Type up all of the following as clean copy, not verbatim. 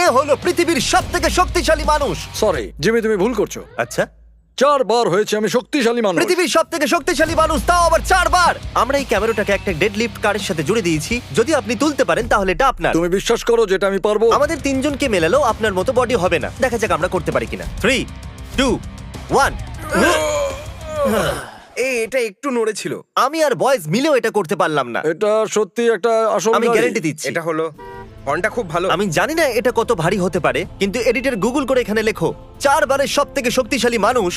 এ হলো পৃথিবীর সবথেকে শক্তিশালী মানুষ। সরি জিমি, তুমি ভুল করছো। আচ্ছা, 4 বার হয়েছে আমি শক্তিশালী মানুষ। পৃথিবীর সবথেকে শক্তিশালী মানুষ, তাও আবার 4 বার। আমরা এই ক্যামেরাটাকে একটা ডেড লিফট কারের সাথে জুড়ে দিয়েছি। যদি আপনি তুলতে পারেন তাহলে এটা আপনার। তুমি বিশ্বাস করো যেটা আমি পারবো? আমাদের তিনজনকে মেলালেও আপনার মতো বডি হবে না। দেখা যাক আমরা করতে পারি কিনা। 3, 2, 1। এটা একটু নড়েছিল। আমি আর বয়েজ মিলেও এটা করতে পারলাম না। এটা সত্যি একটা আসল আমি গাড়ি। গ্যারান্টি দিচ্ছি। এটা হলো হর্নটা খুব ভালো। আমি জানি না এটা কত ভারী হতে পারে, কিন্তু এডিটর গুগল করে এখানে লেখো 4 বারের সবথেকে শক্তিশালী মানুষ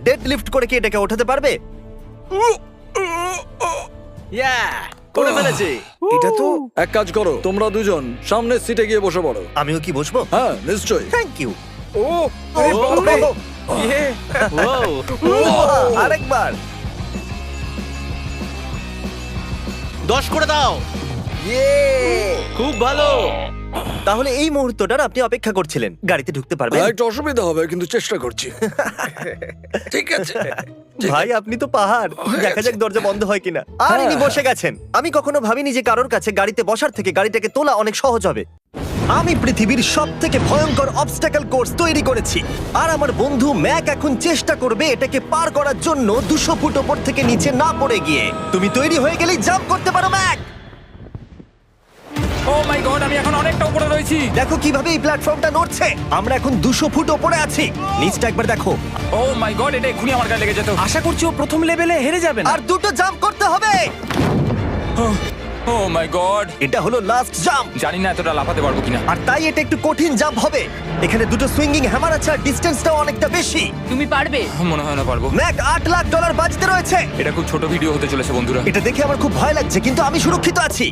ডেড লিফট করে কি এটাকে ওঠাতে পারবে? করে ফেলেছে। এটা তো এক কাজ করো, তোমরা দুজন সামনের সিটে গিয়ে বসে পড়ো। আমিও কি বসবো? হ্যাঁ নিশ্চয়ই। Thank you. ও আরে বাপরে। ইয়ে। আরেকবার। 10 করে দাও। খুব ভালো। তাহলে এই মুহূর্তটার আপনি অপেক্ষা করছিলেন। গাড়িতে ঢুকতে পারবেন? একটু অসুবিধা হবে কিন্তু চেষ্টা করছি। ঠিক আছে। ভাই আপনি তো পাহাড়। দেখা যাক দরজা বন্ধ হয় কিনা। আর ইনি বসে গেছেন। আমি কখনো ভাবিনি যে কারোর কাছে গাড়িতে বসার থেকে গাড়িটাকে তোলা অনেক সহজ হবে। আমি পৃথিবীর সবথেকে ভয়ঙ্কর অবস্টাকল কোর্স তৈরি করেছি, আর আমার বন্ধু ম্যাক এখন চেষ্টা করবে এটাকে পার করার জন্য 200 ফুট ওপর থেকে নিচে না পড়ে গিয়ে। তুমি তৈরি হয়ে গেলেই জাম্প করতে পারো ম্যাক। ও মাই গড, আমি এখন অনেকটা উপরে রয়েছি। দেখো কিভাবে এই প্ল্যাটফর্মটা নড়ছে। আমরা এখন 200 ফুট ওপরে আছি। নিচটা একবার দেখো। ও মাই গড, এটা এক্ষুনি আমার গায়ে লেগে যেত। আশা করছি ও প্রথম লেভেলে হেরে যাবে না। আর 2টো জাম্প করতে হবে। ও মাই গড, এটা হলো লাস্ট জাম্প, জানি না এতটা লাফাতে পারবো কিনা। আর তাই এটা একটু কঠিন জাম্প হবে। এখানে 2টো সুইঙ্গিং হ্যামার আছে, আর ডিসটেন্সটাও অনেকটা বেশি। তুমি পারবে। মনে হয় না পারবো। ম্যাক $8 লাখ বাজতে রয়েছে। এটা খুব ছোট ভিডিও হতে চলেছে বন্ধুরা। এটা দেখে আমার খুব ভয় লাগছে, কিন্তু আমি সুরক্ষিত আছি।